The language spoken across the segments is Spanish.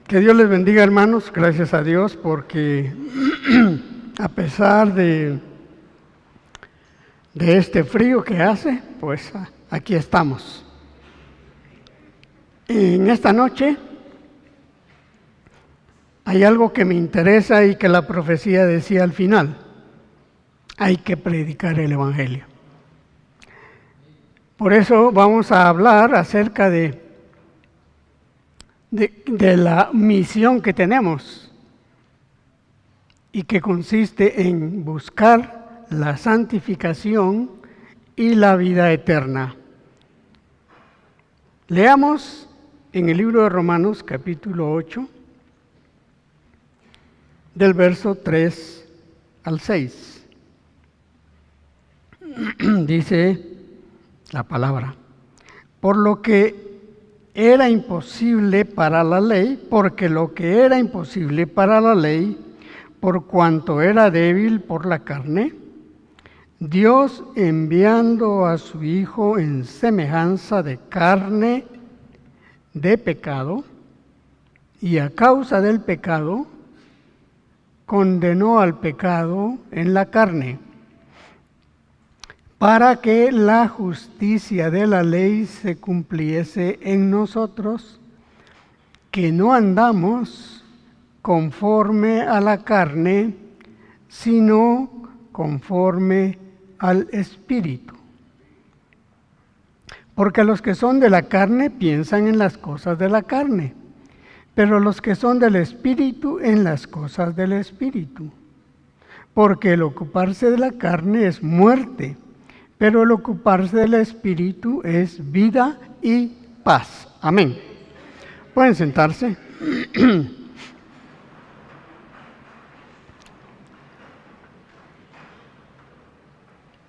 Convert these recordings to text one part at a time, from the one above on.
Que Dios les bendiga, hermanos, gracias a Dios, porque a pesar de este frío que hace, pues aquí estamos. En esta noche hay algo que me interesa y que la profecía decía al final: hay que predicar el Evangelio. Por eso vamos a hablar acerca de la misión que tenemos y que consiste en buscar la santificación y la vida eterna. Leamos en el libro de Romanos, capítulo 8, del verso 3 al 6. Dice la palabra: por lo que era imposible para la ley, porque lo que era imposible para la ley, por cuanto era débil por la carne, Dios, enviando a su Hijo en semejanza de carne de pecado, y a causa del pecado, condenó al pecado en la carne, para que la justicia de la ley se cumpliese en nosotros, que no andamos conforme a la carne, sino conforme al Espíritu. Porque los que son de la carne piensan en las cosas de la carne, pero los que son del Espíritu en las cosas del Espíritu. Porque el ocuparse de la carne es muerte, pero el ocuparse del Espíritu es vida y paz. Amén. Pueden sentarse.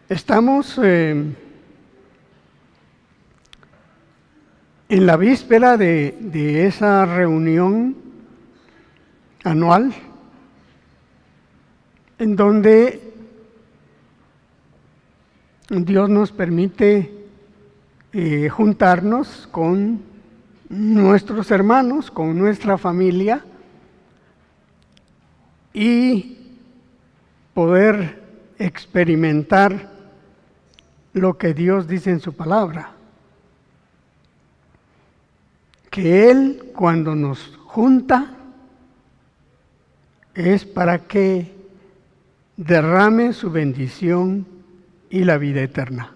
Estamos en la víspera de esa reunión anual en donde Dios nos permite juntarnos con nuestros hermanos, con nuestra familia, y poder experimentar lo que Dios dice en su palabra. Que Él, cuando nos junta, es para que derrame su bendición y la vida eterna.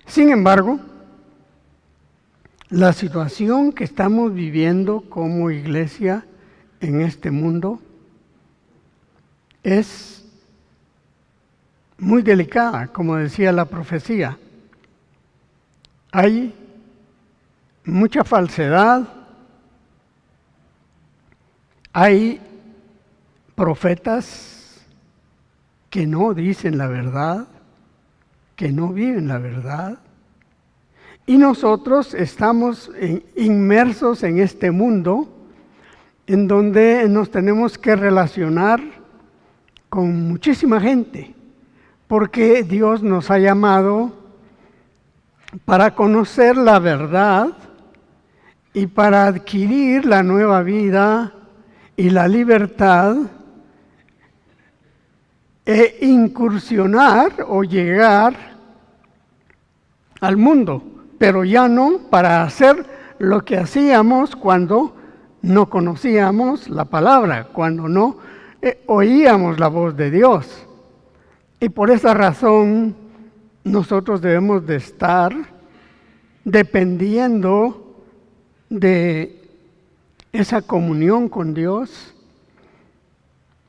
Sin embargo, la situación que estamos viviendo como iglesia en este mundo es muy delicada, como decía la profecía. Hay mucha falsedad, hay profetas que no dicen la verdad, que no viven la verdad, y nosotros estamos inmersos en este mundo en donde nos tenemos que relacionar con muchísima gente, porque Dios nos ha llamado para conocer la verdad y para adquirir la nueva vida y la libertad, e incursionar o llegar al mundo, pero ya no para hacer lo que hacíamos cuando no conocíamos la palabra, cuando no oíamos la voz de Dios. Y por esa razón nosotros debemos de estar dependiendo de esa comunión con Dios,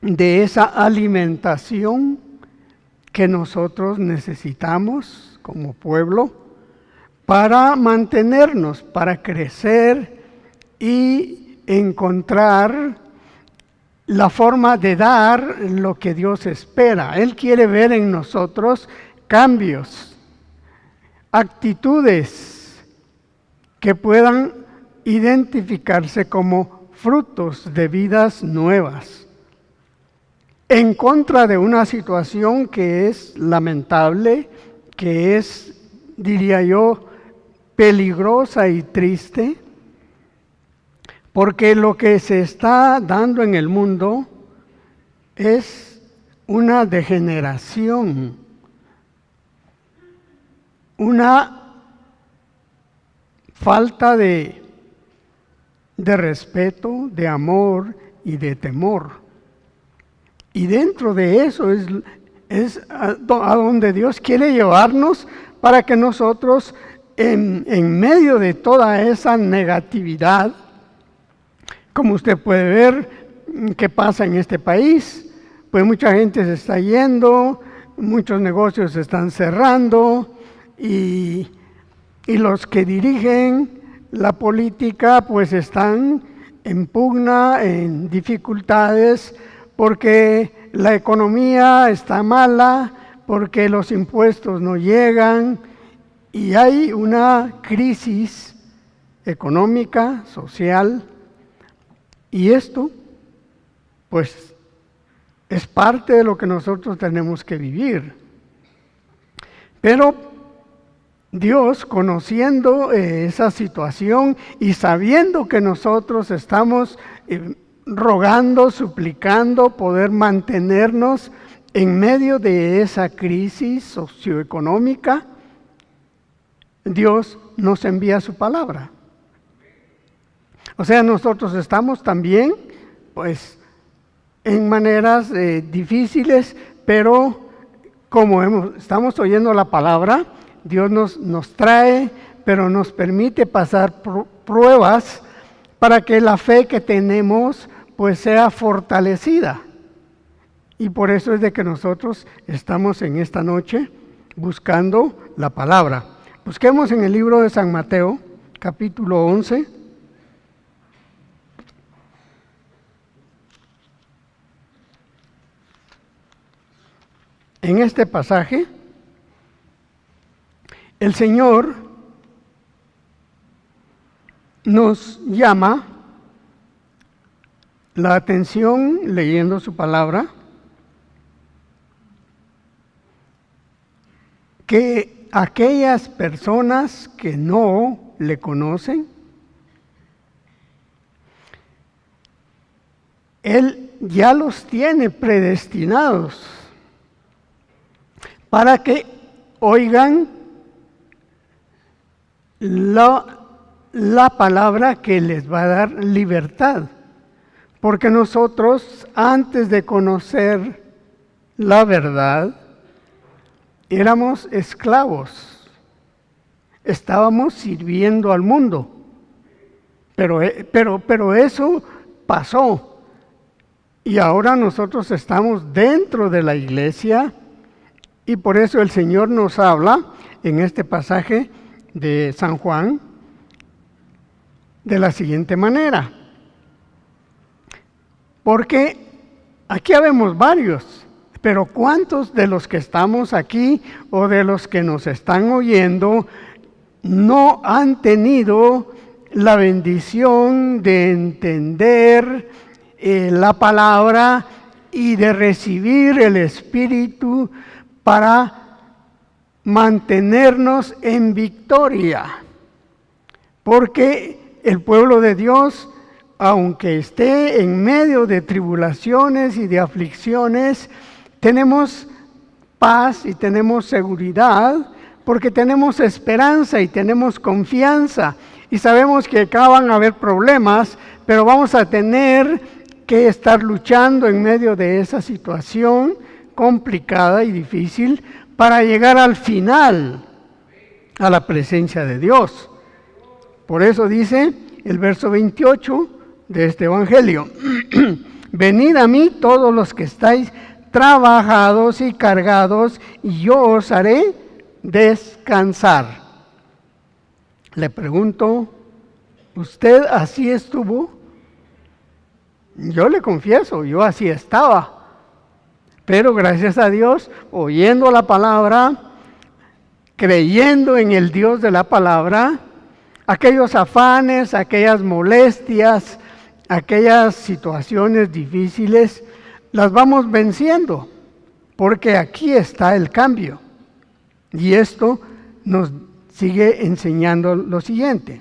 de esa alimentación que nosotros necesitamos como pueblo para mantenernos, para crecer y encontrar la forma de dar lo que Dios espera. Él quiere ver en nosotros cambios, actitudes que puedan identificarse como frutos de vidas nuevas, en contra de una situación que es lamentable, que es, diría yo, peligrosa y triste, Porque lo que se está dando en el mundo es una degeneración, una falta de respeto, de amor y de temor. Y dentro de eso es a donde Dios quiere llevarnos para que nosotros, en medio de toda esa negatividad, como usted puede ver qué pasa en este país, pues mucha gente se está yendo, muchos negocios se están cerrando y los que dirigen la política pues están en pugna, en dificultades, porque la economía está mala, porque los impuestos no llegan y hay una crisis económica, social, y esto pues es parte de lo que nosotros tenemos que vivir. Pero Dios, conociendo esa situación y sabiendo que nosotros estamos rogando, suplicando poder mantenernos en medio de esa crisis socioeconómica, Dios nos envía su palabra. O sea, nosotros estamos también, pues, en maneras difíciles, pero como estamos oyendo la palabra, Dios nos trae, pero nos permite pasar pruebas para que la fe que tenemos pues sea fortalecida. Y por eso es de que nosotros estamos en esta noche buscando la palabra. Busquemos en el libro de San Mateo, capítulo 11. En este pasaje, el Señor nos llama la atención leyendo su palabra, que aquellas personas que no le conocen, Él ya los tiene predestinados para que oigan la palabra que les va a dar libertad. Porque nosotros, antes de conocer la verdad, éramos esclavos, estábamos sirviendo al mundo, pero eso pasó y ahora nosotros estamos dentro de la iglesia y por eso el Señor nos habla en este pasaje de San Juan de la siguiente manera, porque aquí habemos varios. Pero ¿cuántos de los que estamos aquí o de los que nos están oyendo no han tenido la bendición de entender la palabra y de recibir el Espíritu para mantenernos en victoria? Porque el pueblo de Dios, aunque esté en medio de tribulaciones y de aflicciones, tenemos paz y tenemos seguridad porque tenemos esperanza y tenemos confianza y sabemos que acá van a haber problemas, pero vamos a tener que estar luchando en medio de esa situación complicada y difícil para llegar al final a la presencia de Dios. Por eso dice el verso 28 de este evangelio: venid a mí todos los que estáis trabajados y cargados, y yo os haré descansar. Le pregunto, ¿usted así estuvo? Yo le confieso, yo así estaba. Pero gracias a Dios, oyendo la palabra, creyendo en el Dios de la palabra, aquellos afanes, aquellas molestias, aquellas situaciones difíciles, las vamos venciendo, porque aquí está el cambio. Y esto nos sigue enseñando lo siguiente.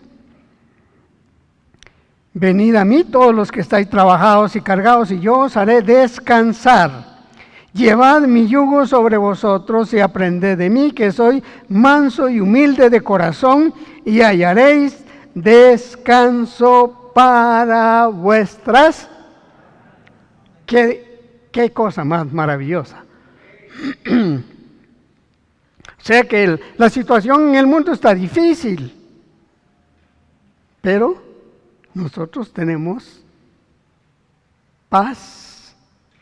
Venid a mí todos los que estáis trabajados y cargados, y yo os haré descansar. Llevad mi yugo sobre vosotros y aprended de mí, que soy manso y humilde de corazón, y hallaréis descanso para vuestras. Qué cosa más maravillosa. O sea que la situación en el mundo está difícil, pero nosotros tenemos paz,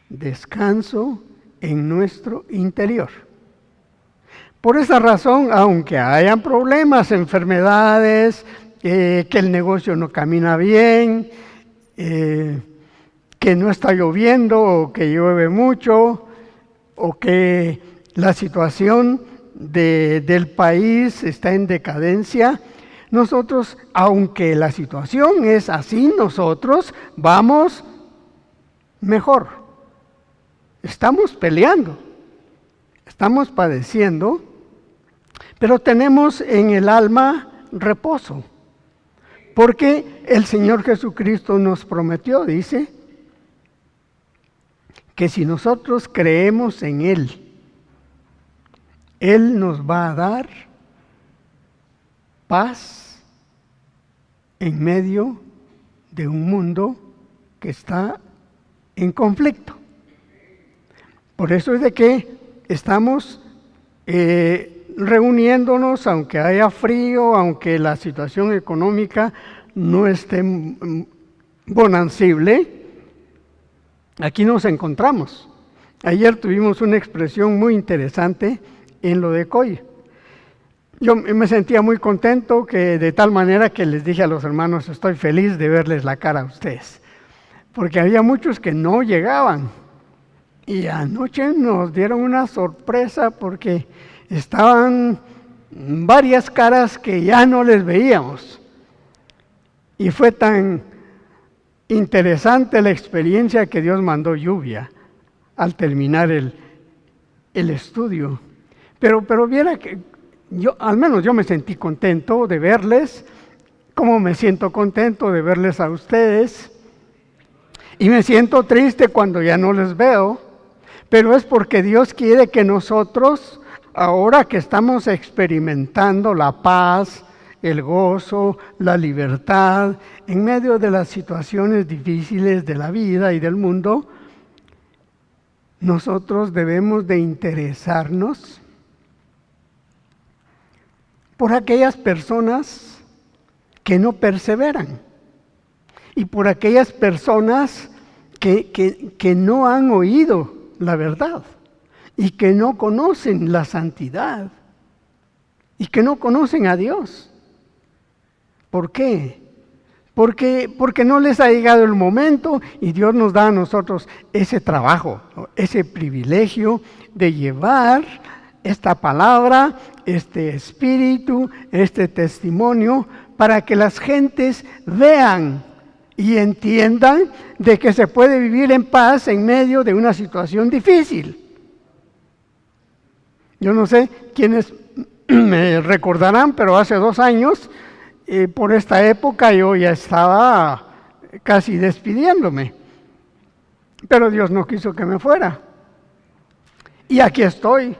descanso en nuestro interior. Por esa razón, aunque hayan problemas, enfermedades, que el negocio no camina bien, que no está lloviendo o que llueve mucho, o que la situación del país está en decadencia, nosotros, aunque la situación es así, nosotros vamos mejor. Estamos peleando, estamos padeciendo, pero tenemos en el alma reposo, porque el Señor Jesucristo nos prometió, dice, que si nosotros creemos en Él, Él nos va a dar paz en medio de un mundo que está en conflicto. Por eso es de que estamos reuniéndonos, aunque haya frío, aunque la situación económica no esté bonancible, aquí nos encontramos. Ayer tuvimos una expresión muy interesante en lo de COI. Yo me sentía muy contento, que de tal manera que les dije a los hermanos, estoy feliz de verles la cara a ustedes, porque había muchos que no llegaban. Y anoche nos dieron una sorpresa porque estaban varias caras que ya no les veíamos. Y fue tan interesante la experiencia que Dios mandó lluvia al terminar el estudio. Pero viera que al menos yo me sentí contento de verles, como me siento contento de verles a ustedes. Y me siento triste cuando ya no les veo, pero es porque Dios quiere que nosotros, ahora que estamos experimentando la paz, el gozo, la libertad, en medio de las situaciones difíciles de la vida y del mundo, nosotros debemos de interesarnos por aquellas personas que no perseveran y por aquellas personas que no han oído la verdad y que no conocen la santidad y que no conocen a Dios. ¿Por qué? Porque no les ha llegado el momento y Dios nos da a nosotros ese trabajo, ese privilegio de llevar esta palabra, este espíritu, este testimonio, para que las gentes vean y entiendan de que se puede vivir en paz en medio de una situación difícil. Yo no sé quiénes me recordarán, pero hace 2 años, por esta época, yo ya estaba casi despidiéndome. Pero Dios no quiso que me fuera. Y aquí estoy.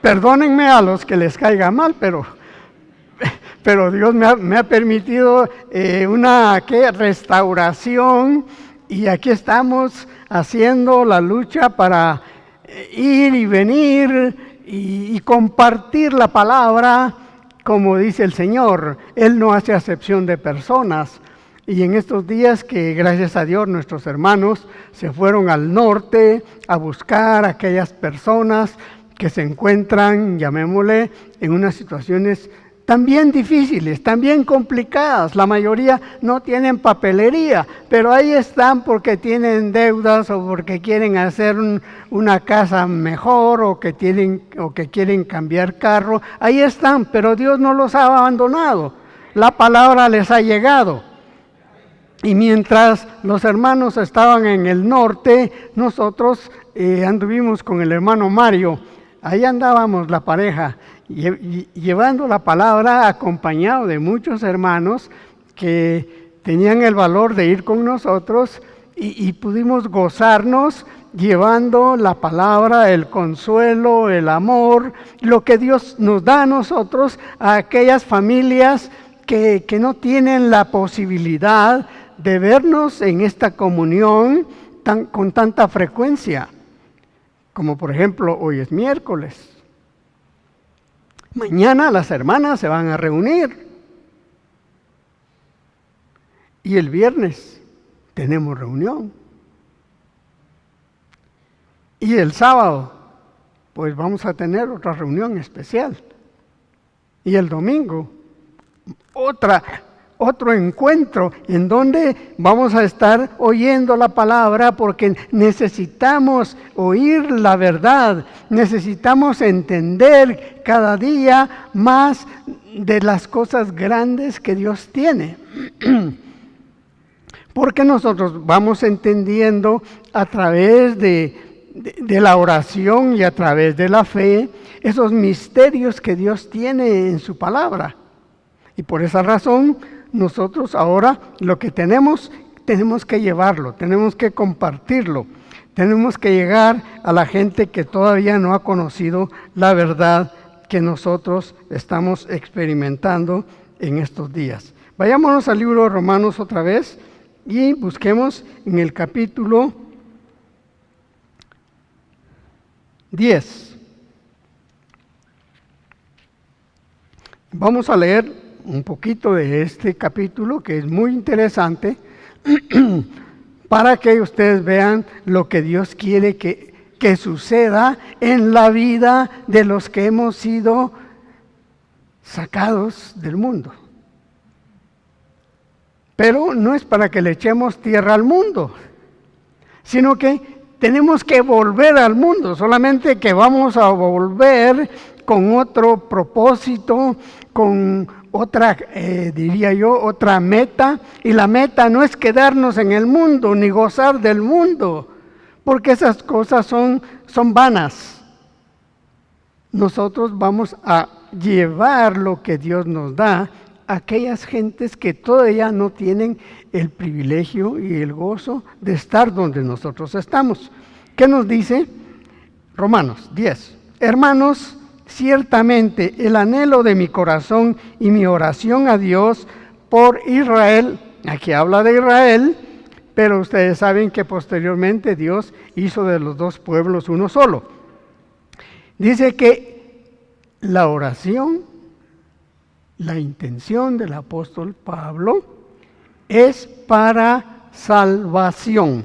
Perdónenme a los que les caiga mal, pero Dios me ha permitido una restauración, y aquí estamos haciendo la lucha para ir y venir y compartir la palabra, como dice el Señor. Él no hace acepción de personas. Y en estos días que, gracias a Dios, nuestros hermanos se fueron al norte a buscar a aquellas personas que se encuentran, llamémosle, en unas situaciones también difíciles, también complicadas. La mayoría no tienen papelería, pero ahí están porque tienen deudas o porque quieren hacer una casa mejor o que quieren cambiar carro. Ahí están, pero Dios no los ha abandonado. La palabra les ha llegado. Y mientras los hermanos estaban en el norte, nosotros anduvimos con el hermano Mario. Ahí andábamos la pareja, llevando la palabra, acompañado de muchos hermanos que tenían el valor de ir con nosotros y pudimos gozarnos llevando la palabra, el consuelo, el amor, lo que Dios nos da a nosotros, a aquellas familias que no tienen la posibilidad de vernos en esta comunión con tanta frecuencia. Como por ejemplo, hoy es miércoles. Mañana las hermanas se van a reunir. Y el viernes tenemos reunión. Y el sábado, pues vamos a tener otra reunión especial. Y el domingo, otro encuentro en donde vamos a estar oyendo la palabra porque necesitamos oír la verdad, necesitamos entender cada día más de las cosas grandes que Dios tiene. Porque nosotros vamos entendiendo a través de la oración y a través de la fe esos misterios que Dios tiene en su palabra. Y por esa razón nosotros ahora lo que tenemos que llevarlo, tenemos que compartirlo, tenemos que llegar a la gente que todavía no ha conocido la verdad que nosotros estamos experimentando en estos días. Vayámonos al libro de Romanos otra vez y busquemos en el capítulo 10. Vamos a leer un poquito de este capítulo que es muy interesante para que ustedes vean lo que Dios quiere que suceda en la vida de los que hemos sido sacados del mundo. Pero no es para que le echemos tierra al mundo, sino que tenemos que volver al mundo, solamente que vamos a volver con otro propósito, con otra, diría yo, otra meta. Y la meta no es quedarnos en el mundo, ni gozar del mundo, porque esas cosas son vanas. Nosotros vamos a llevar lo que Dios nos da a aquellas gentes que todavía no tienen el privilegio y el gozo de estar donde nosotros estamos. ¿Qué nos dice? Romanos 10. Hermanos, ciertamente el anhelo de mi corazón y mi oración a Dios por Israel, aquí habla de Israel, pero ustedes saben que posteriormente Dios hizo de los dos pueblos uno solo. Dice que la oración, la intención del apóstol Pablo es para salvación,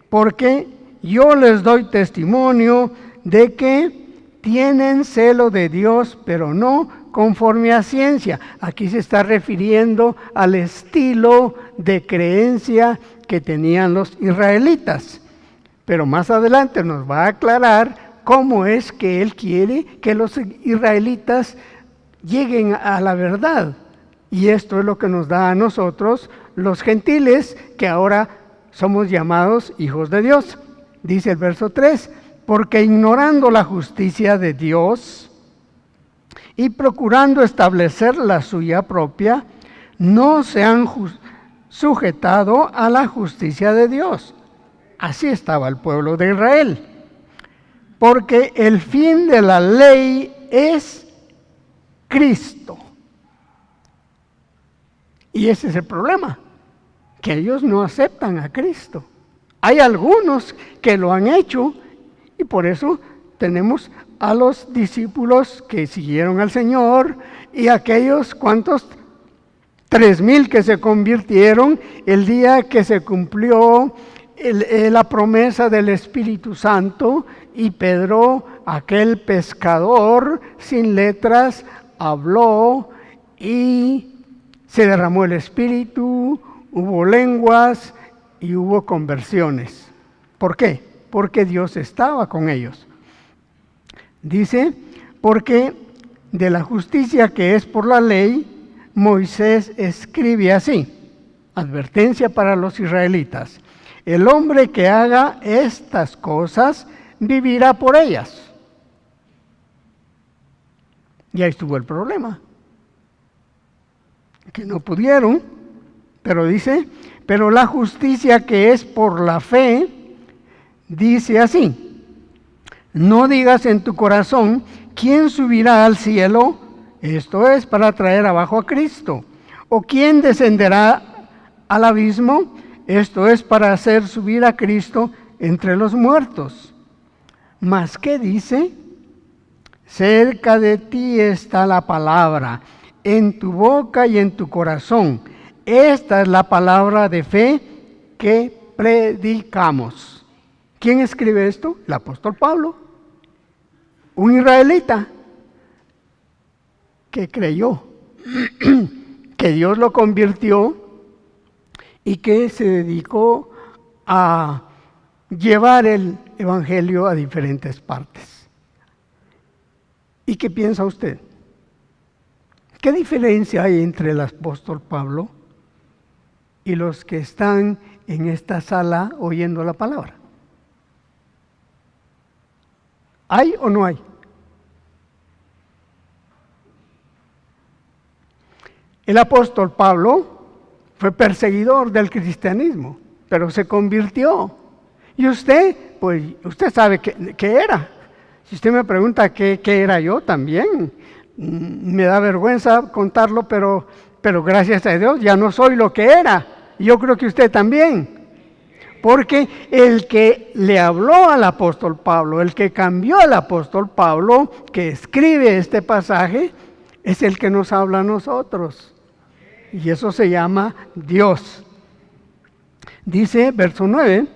porque yo les doy testimonio de que tienen celo de Dios, pero no conforme a ciencia. Aquí se está refiriendo al estilo de creencia que tenían los israelitas. Pero más adelante nos va a aclarar cómo es que él quiere que los israelitas lleguen a la verdad. Y esto es lo que nos da a nosotros, los gentiles, que ahora somos llamados hijos de Dios. Dice el verso 3, porque ignorando la justicia de Dios y procurando establecer la suya propia, no se han sujetado a la justicia de Dios. Así estaba el pueblo de Israel. Porque el fin de la ley es Cristo. Y ese es el problema, que ellos no aceptan a Cristo. Hay algunos que lo han hecho y por eso tenemos a los discípulos que siguieron al Señor y aquellos, ¿cuántos? 3,000 que se convirtieron el día que se cumplió la promesa del Espíritu Santo y Pedro, aquel pescador sin letras, habló y se derramó el Espíritu, hubo lenguas y hubo conversiones. ¿Por qué? Porque Dios estaba con ellos. Dice, porque de la justicia que es por la ley, Moisés escribe así, advertencia para los israelitas, el hombre que haga estas cosas vivirá por ellas. Y ahí estuvo el problema. que no pudieron, pero dice, pero la justicia que es por la fe, dice así: no digas en tu corazón, ¿quién subirá al cielo? Esto es para traer abajo a Cristo. ¿O quién descenderá al abismo? Esto es para hacer subir a Cristo entre los muertos. ¿Mas qué dice? Cerca de ti está la palabra, en tu boca y en tu corazón. Esta es la palabra de fe que predicamos. ¿Quién escribe esto? El apóstol Pablo, un israelita que creyó que Dios lo convirtió y que se dedicó a llevar el evangelio a diferentes partes. ¿Y qué piensa usted? ¿Qué diferencia hay entre el apóstol Pablo y los que están en esta sala oyendo la palabra? ¿Hay o no hay? El apóstol Pablo fue perseguidor del cristianismo, pero se convirtió. Y usted, pues usted sabe qué era. Si usted me pregunta qué era yo también, me da vergüenza contarlo, pero gracias a Dios ya no soy lo que era. Yo creo que usted también. Porque el que le habló al apóstol Pablo, el que cambió al apóstol Pablo, que escribe este pasaje, es el que nos habla a nosotros. Y eso se llama Dios. Dice, verso 9,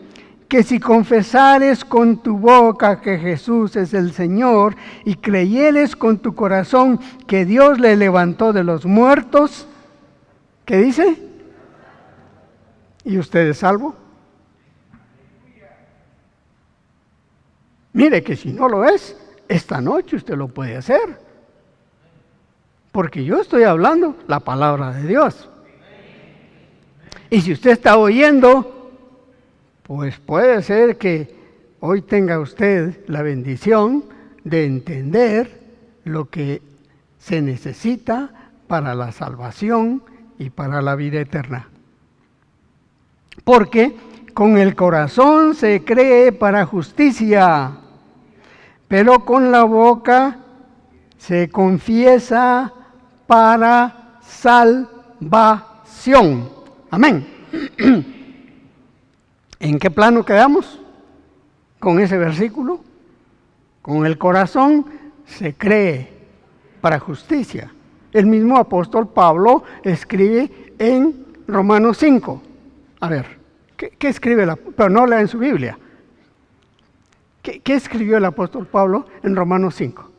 que si confesares con tu boca que Jesús es el Señor y creyeres con tu corazón que Dios le levantó de los muertos, ¿qué dice? ¿Y usted es salvo? Mire que si no lo es, esta noche usted lo puede hacer. Porque yo estoy hablando la palabra de Dios. Y si usted está oyendo, pues puede ser que hoy tenga usted la bendición de entender lo que se necesita para la salvación y para la vida eterna. Porque con el corazón se cree para justicia, pero con la boca se confiesa para salvación. Amén. ¿En qué plano quedamos con ese versículo? Con el corazón se cree para justicia. El mismo apóstol Pablo escribe en Romanos 5. A ver, ¿qué escribe? Pero no lea en su Biblia. ¿Qué escribió el apóstol Pablo en Romanos 5?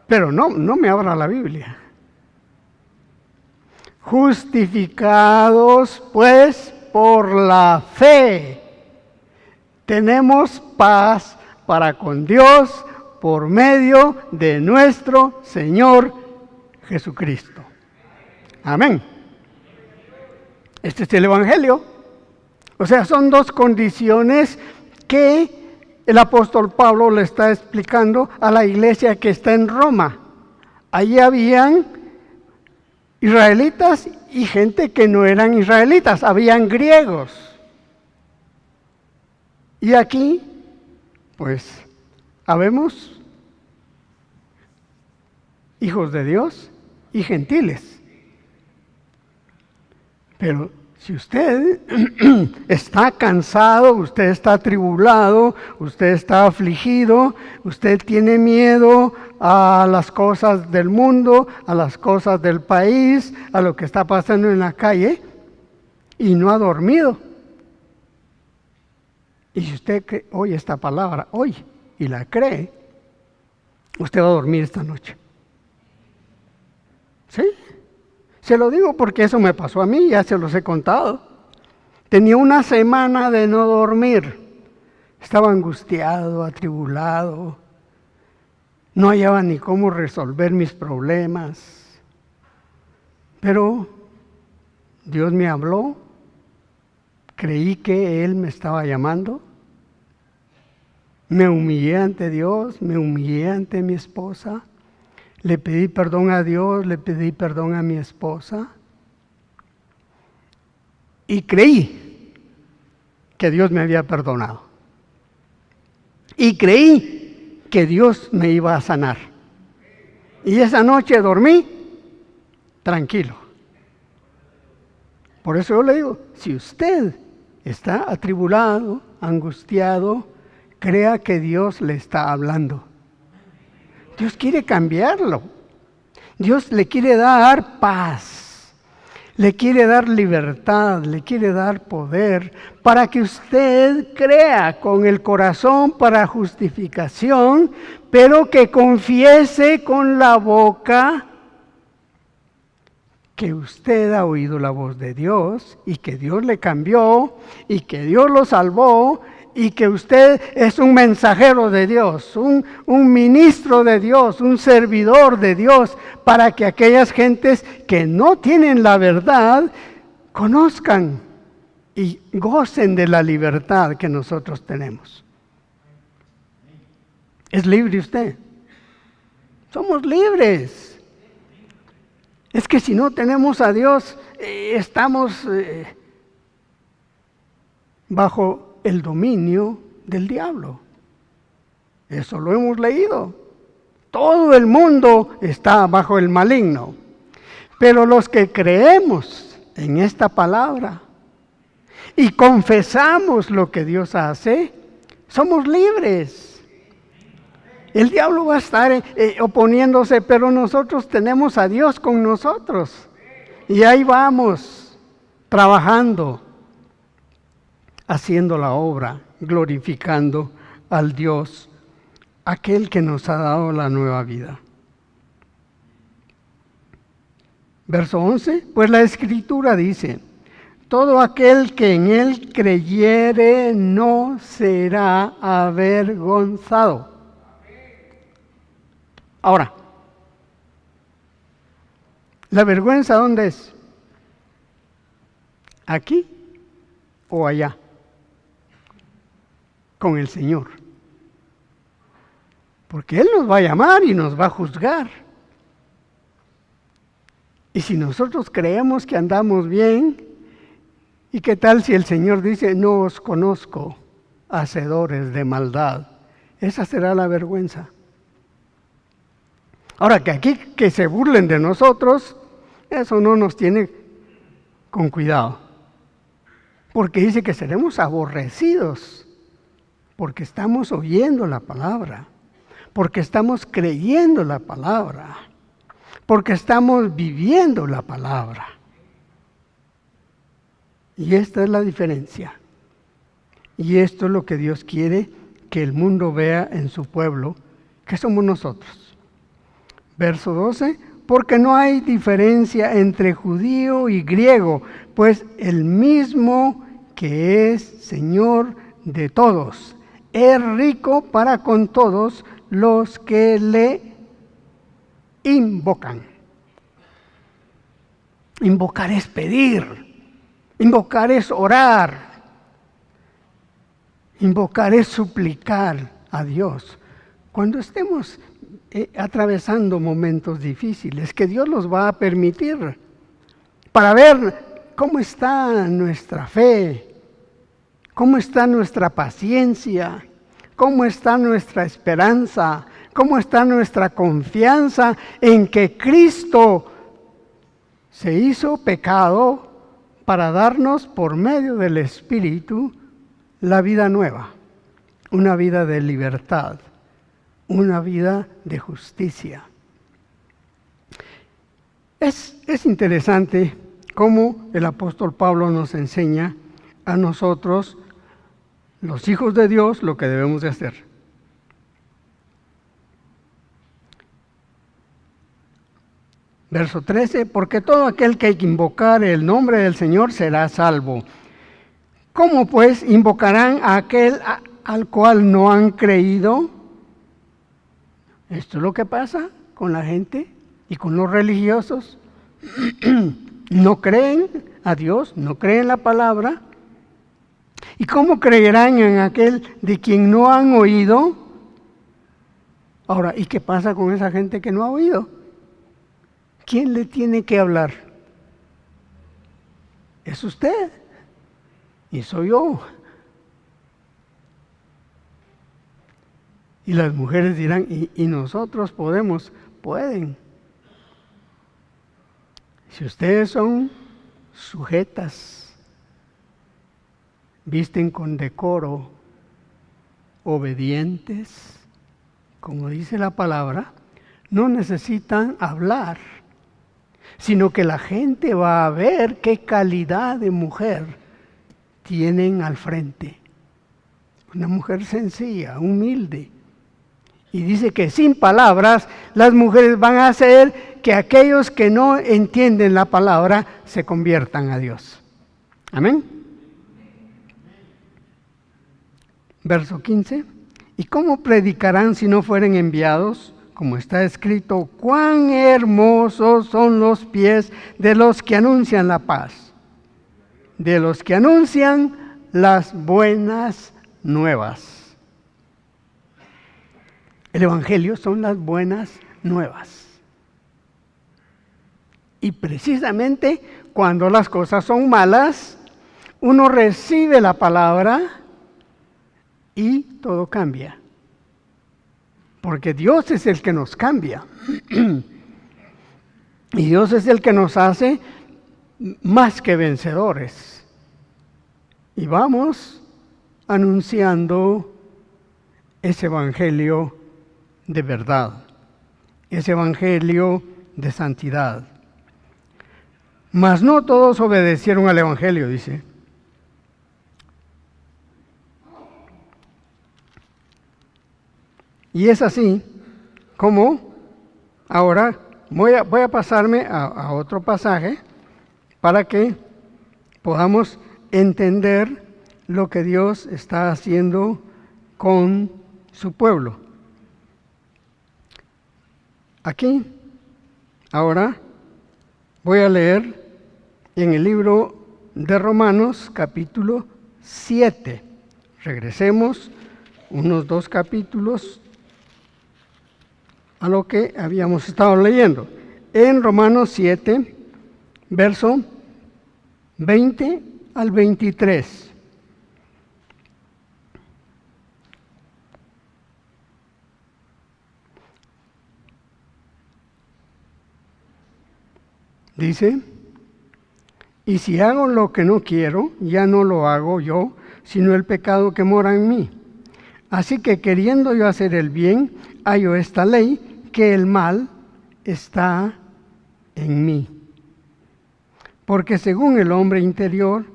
Pero no me abra la Biblia. Justificados pues por la fe, tenemos paz para con Dios por medio de nuestro Señor Jesucristo. Amén. Este es el Evangelio. O sea, son dos condiciones que el apóstol Pablo le está explicando a la iglesia que está en Roma. Allí habían israelitas y gente que no eran israelitas, habían griegos. Y aquí, pues, habemos hijos de Dios y gentiles. Pero si usted está cansado, usted está atribulado, usted está afligido, usted tiene miedo a las cosas del mundo, a las cosas del país, a lo que está pasando en la calle, y no ha dormido. Y si usted oye esta palabra hoy y la cree, usted va a dormir esta noche. ¿Sí? Se lo digo porque eso me pasó a mí, ya se los he contado. Tenía una semana de no dormir. Estaba angustiado, atribulado. No hallaba ni cómo resolver mis problemas. Pero Dios me habló. Creí que Él me estaba llamando. Me humillé ante Dios, me humillé ante mi esposa. Le pedí perdón a Dios, le pedí perdón a mi esposa y creí que Dios me había perdonado. Y creí que Dios me iba a sanar. Y esa noche dormí tranquilo. Por eso yo le digo, si usted está atribulado, angustiado, crea que Dios le está hablando. Dios quiere cambiarlo. Dios le quiere dar paz, le quiere dar libertad, le quiere dar poder para que usted crea con el corazón para justificación, pero que confiese con la boca que usted ha oído la voz de Dios y que Dios le cambió y que Dios lo salvó y que usted es un mensajero de Dios, un ministro de Dios, un servidor de Dios, para que aquellas gentes que no tienen la verdad conozcan y gocen de la libertad que nosotros tenemos. ¿Es libre usted? Somos libres. Es que si no tenemos a Dios, estamos bajo el dominio del diablo. Eso lo hemos leído. Todo el mundo está bajo el maligno. Pero los que creemos en esta palabra y confesamos lo que Dios hace, somos libres. El diablo va a estar oponiéndose, pero nosotros tenemos a Dios con nosotros. Y ahí vamos, trabajando, haciendo la obra, glorificando al Dios, aquel que nos ha dado la nueva vida. Verso 11, pues la Escritura dice, todo aquel que en Él creyere no será avergonzado. Ahora, ¿la vergüenza dónde es? ¿Aquí o allá? Con el Señor. Porque Él nos va a llamar y nos va a juzgar. Y si nosotros creemos que andamos bien, ¿y qué tal si el Señor dice, no os conozco, hacedores de maldad? Esa será la vergüenza. Ahora, que aquí que se burlen de nosotros, eso no nos tiene con cuidado. Porque dice que seremos aborrecidos, porque estamos oyendo la palabra, porque estamos creyendo la palabra, porque estamos viviendo la palabra. Y esta es la diferencia. Y esto es lo que Dios quiere que el mundo vea en su pueblo, que somos nosotros. Verso 12, porque no hay diferencia entre judío y griego, pues el mismo que es Señor de todos, es rico para con todos los que le invocan. Invocar es pedir, invocar es orar, invocar es suplicar a Dios. Cuando estemos atravesando momentos difíciles, que Dios los va a permitir, para ver cómo está nuestra fe, cómo está nuestra paciencia, cómo está nuestra esperanza, cómo está nuestra confianza en que Cristo se hizo pecado para darnos por medio del Espíritu la vida nueva, una vida de libertad, una vida de justicia. Es interesante cómo el apóstol Pablo nos enseña a nosotros, los hijos de Dios, lo que debemos de hacer. Verso 13, porque todo aquel que invocare el nombre del Señor será salvo. ¿Cómo pues invocarán a aquel al cual no han creído? Esto es lo que pasa con la gente y con los religiosos. No creen a Dios, no creen la palabra. ¿Y cómo creerán en aquel de quien no han oído? Ahora, ¿y qué pasa con esa gente que no ha oído? ¿Quién le tiene que hablar? Es usted y soy yo. Y las mujeres dirán, ¿y nosotros podemos? Pueden. Si ustedes son sujetas, visten con decoro, obedientes, como dice la palabra, no necesitan hablar, sino que la gente va a ver qué calidad de mujer tienen al frente. Una mujer sencilla, humilde. Y dice que sin palabras las mujeres van a hacer que aquellos que no entienden la palabra se conviertan a Dios. Amén. Verso 15. ¿Y cómo predicarán si no fueren enviados? Como está escrito, cuán hermosos son los pies de los que anuncian la paz, de los que anuncian las buenas nuevas. El Evangelio son las buenas nuevas. Y precisamente cuando las cosas son malas, uno recibe la palabra y todo cambia. Porque Dios es el que nos cambia. Y Dios es el que nos hace más que vencedores. Y vamos anunciando ese Evangelio de verdad, ese Evangelio de santidad. Mas no todos obedecieron al Evangelio, dice. Y es así como ahora voy a pasarme a otro pasaje para que podamos entender lo que Dios está haciendo con su pueblo. Aquí, ahora, voy a leer en el libro de Romanos, capítulo 7. Regresemos unos 2 capítulos a lo que habíamos estado leyendo. En Romanos 7, verso 20 al 23. Dice, y si hago lo que no quiero, ya no lo hago yo, sino el pecado que mora en mí. Así que queriendo yo hacer el bien, hallo esta ley, que el mal está en mí. Porque según el hombre interior,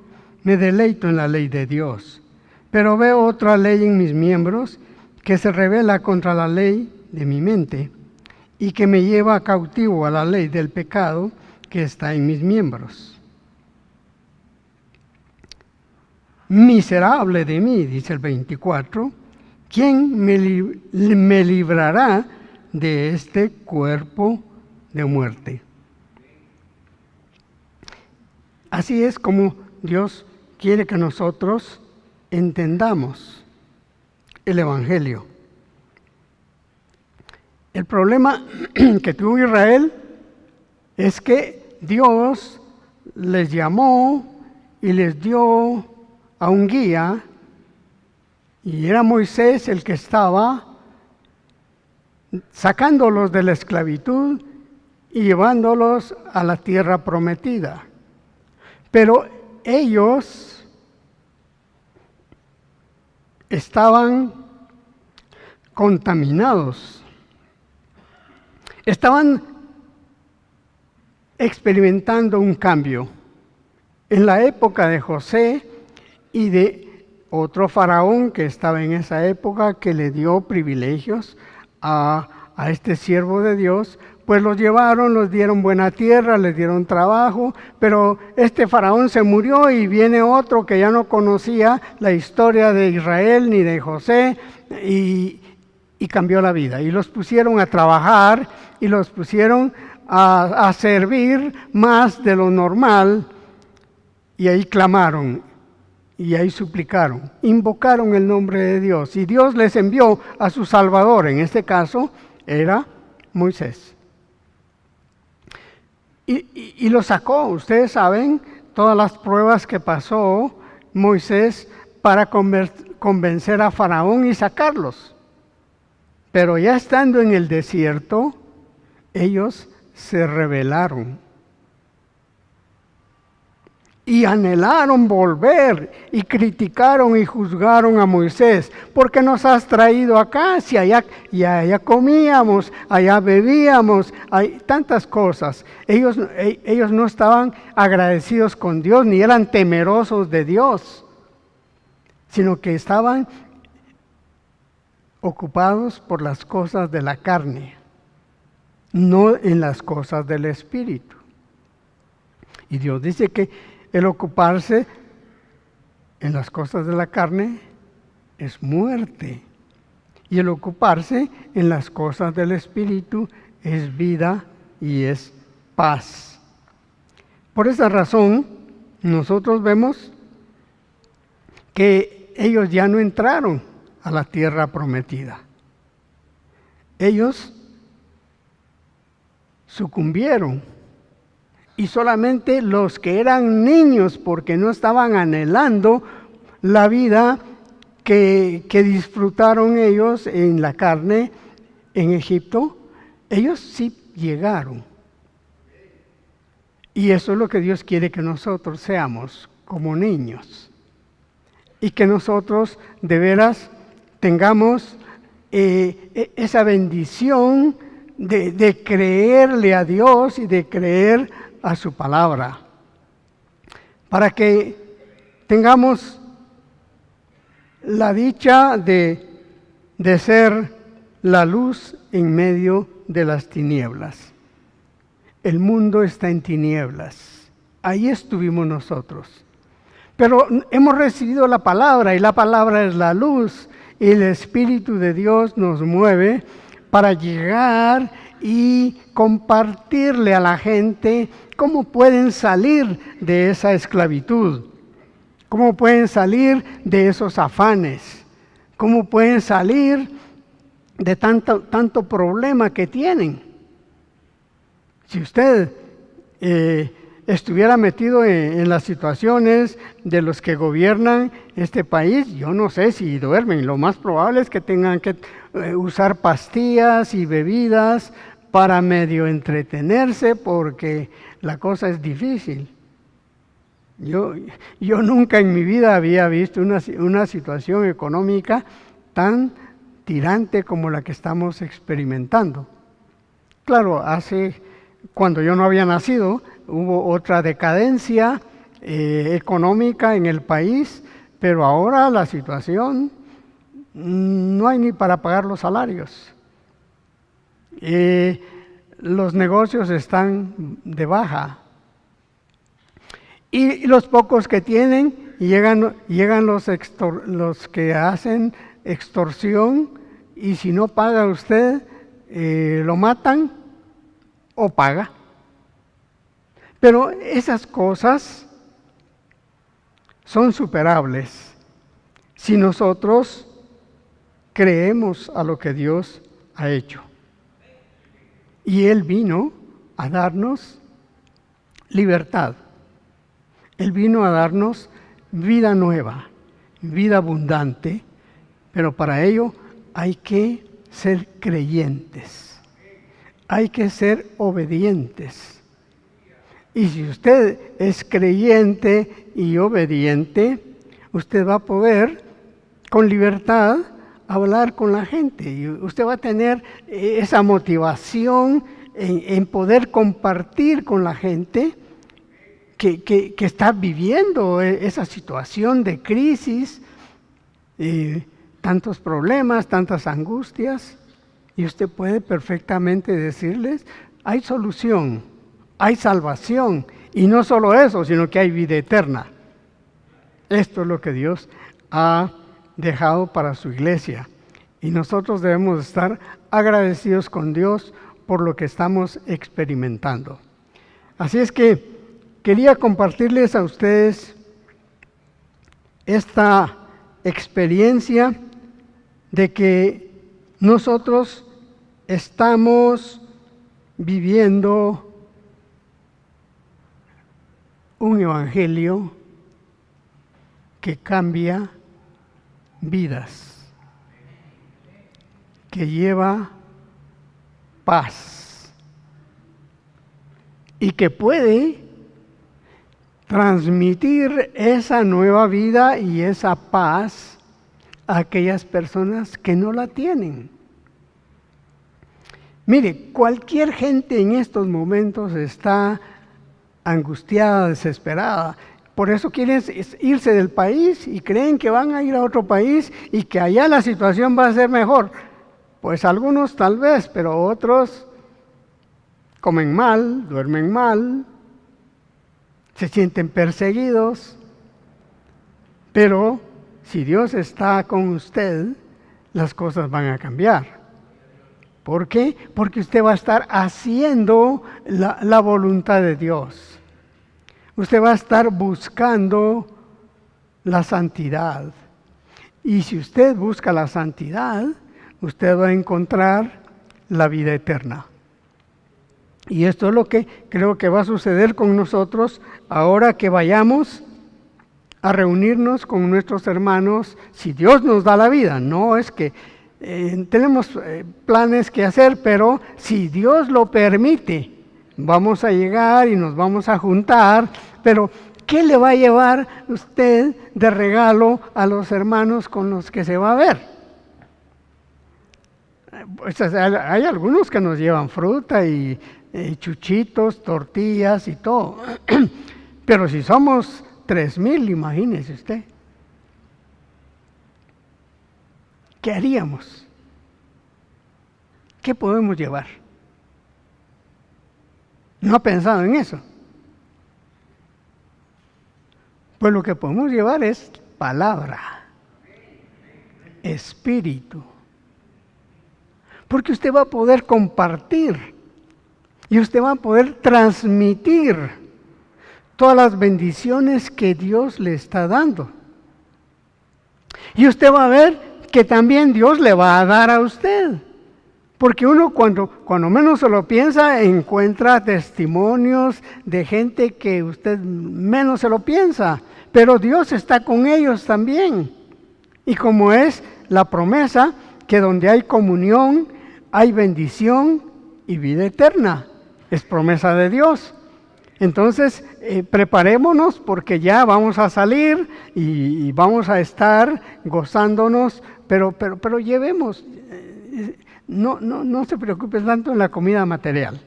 me deleito en la ley de Dios, pero veo otra ley en mis miembros, que se rebela contra la ley de mi mente, y que me lleva cautivo a la ley del pecado, que está en mis miembros. Miserable de mí, dice el 24, ¿quién me librará de este cuerpo de muerte? Así es como Dios quiere que nosotros entendamos el Evangelio. El problema que tuvo Israel es que Dios les llamó y les dio a un guía, y era Moisés el que estaba sacándolos de la esclavitud y llevándolos a la tierra prometida. Pero ellos estaban contaminados, estaban experimentando un cambio. En la época de José y de otro faraón que estaba en esa época, que le dio privilegios a este siervo de Dios, pues los llevaron, los dieron buena tierra, les dieron trabajo, pero este faraón se murió y viene otro que ya no conocía la historia de Israel ni de José y cambió la vida. Y los pusieron a trabajar y los pusieron a servir más de lo normal, y ahí clamaron. y ahí suplicaron, invocaron el nombre de Dios y Dios les envió a su Salvador, en este caso era Moisés. Y lo sacó. Ustedes saben todas las pruebas que pasó Moisés para convencer a Faraón y sacarlos. Pero ya estando en el desierto, ellos se rebelaron y anhelaron volver y criticaron y juzgaron a Moisés. ¿Por qué nos has traído acá? Si allá comíamos, allá bebíamos, hay tantas cosas. Ellos no estaban agradecidos con Dios, ni eran temerosos de Dios, sino que estaban ocupados por las cosas de la carne, no en las cosas del Espíritu. Y Dios dice que el ocuparse en las cosas de la carne es muerte. Y el ocuparse en las cosas del Espíritu es vida y es paz. Por esa razón, nosotros vemos que ellos ya no entraron a la tierra prometida. Ellos sucumbieron. Y solamente los que eran niños, porque no estaban anhelando la vida que disfrutaron ellos en la carne en Egipto, ellos sí llegaron. Y eso es lo que Dios quiere que nosotros seamos, como niños. Y que nosotros de veras tengamos esa bendición de creerle a Dios y de creer a su palabra, para que tengamos la dicha de ser la luz en medio de las tinieblas. El mundo está en tinieblas, ahí estuvimos nosotros, pero hemos recibido la palabra y la palabra es la luz y el Espíritu de Dios nos mueve para llegar y compartirle a la gente cómo pueden salir de esa esclavitud, cómo pueden salir de esos afanes, cómo pueden salir de tanto problema que tienen. Si usted estuviera metido en las situaciones de los que gobiernan este país, yo no sé si duermen. Lo más probable es que tengan que usar pastillas y bebidas para medio entretenerse, porque la cosa es difícil. Yo nunca en mi vida había visto una situación económica tan tirante como la que estamos experimentando. Claro, cuando yo no había nacido, hubo otra decadencia económica en el país, pero ahora la situación no hay ni para pagar los salarios. Los negocios están de baja. Y los pocos que tienen, llegan los que hacen extorsión, y si no paga usted, lo matan o paga. Pero esas cosas son superables si nosotros creemos a lo que Dios ha hecho. Y Él vino a darnos libertad. Él vino a darnos vida nueva, vida abundante, pero para ello hay que ser creyentes, hay que ser obedientes. Y si usted es creyente y obediente, usted va a poder con libertad hablar con la gente, y usted va a tener esa motivación en poder compartir con la gente que está viviendo esa situación de crisis, tantos problemas, tantas angustias, y usted puede perfectamente decirles, hay solución, hay salvación, y no solo eso, sino que hay vida eterna. Esto es lo que Dios ha dejado para su iglesia, y nosotros debemos estar agradecidos con Dios por lo que estamos experimentando. Así es que quería compartirles a ustedes esta experiencia de que nosotros estamos viviendo un evangelio que cambia vidas, que lleva paz y que puede transmitir esa nueva vida y esa paz a aquellas personas que no la tienen. Mire, cualquier gente en estos momentos está angustiada, desesperada. Por eso quieren irse del país y creen que van a ir a otro país y que allá la situación va a ser mejor. Pues algunos tal vez, pero otros comen mal, duermen mal, se sienten perseguidos. Pero si Dios está con usted, las cosas van a cambiar. ¿Por qué? Porque usted va a estar haciendo la voluntad de Dios. Usted va a estar buscando la santidad. Y si usted busca la santidad, usted va a encontrar la vida eterna. Y esto es lo que creo que va a suceder con nosotros ahora que vayamos a reunirnos con nuestros hermanos, si Dios nos da la vida. No es que tenemos planes que hacer, pero si Dios lo permite, vamos a llegar y nos vamos a juntar. Pero ¿qué le va a llevar usted de regalo a los hermanos con los que se va a ver? Pues hay algunos que nos llevan fruta y chuchitos, tortillas y todo. Pero si somos 3,000, imagínese usted. ¿Qué haríamos? ¿Qué podemos llevar? ¿No ha pensado en eso? Pues lo que podemos llevar es palabra, espíritu. Porque usted va a poder compartir y usted va a poder transmitir todas las bendiciones que Dios le está dando. Y usted va a ver que también Dios le va a dar a usted. Porque uno cuando menos se lo piensa, encuentra testimonios de gente que usted menos se lo piensa. Pero Dios está con ellos también. Y como es la promesa que donde hay comunión, hay bendición y vida eterna. Es promesa de Dios. Entonces, preparémonos porque ya vamos a salir y vamos a estar gozándonos, pero llevemos, no se preocupe tanto en la comida material.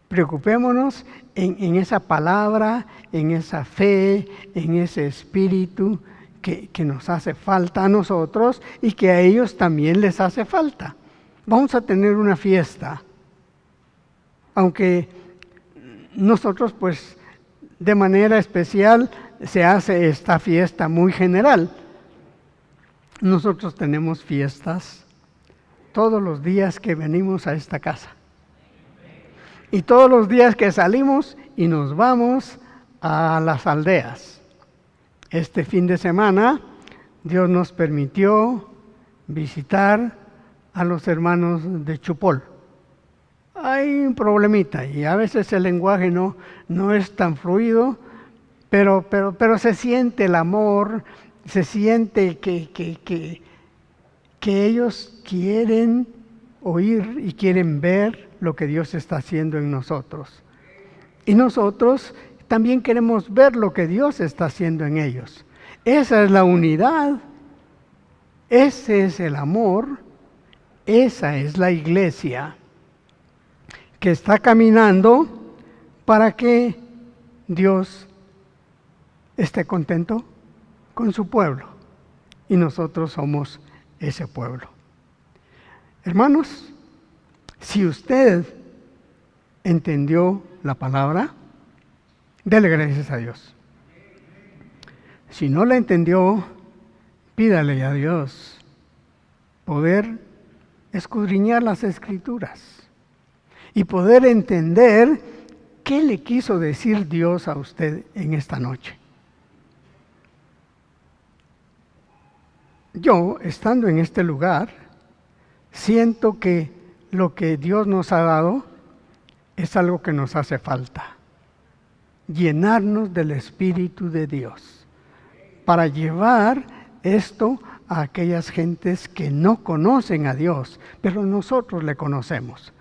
Preocupémonos en esa palabra, en esa fe, en ese espíritu que nos hace falta a nosotros y que a ellos también les hace falta. Vamos a tener una fiesta, aunque nosotros pues de manera especial se hace esta fiesta muy general. Nosotros tenemos fiestas todos los días que venimos a esta casa. Y todos los días que salimos y nos vamos a las aldeas. Este fin de semana Dios nos permitió visitar a los hermanos de Chupol. Hay un problemita y a veces el lenguaje no es tan fluido, pero se siente el amor, se siente que ellos quieren oír y quieren ver lo que Dios está haciendo en nosotros. Y nosotros también queremos ver lo que Dios está haciendo en ellos. Esa es la unidad, ese es el amor, esa es la iglesia que está caminando para que Dios esté contento con su pueblo. Y nosotros somos ese pueblo. Hermanos, si usted entendió la palabra, dele gracias a Dios. Si no la entendió, pídale a Dios poder escudriñar las Escrituras y poder entender qué le quiso decir Dios a usted en esta noche. yo, estando en este lugar, siento que lo que Dios nos ha dado es algo que nos hace falta. Llenarnos del Espíritu de Dios para llevar esto a aquellas gentes que no conocen a Dios, pero nosotros le conocemos.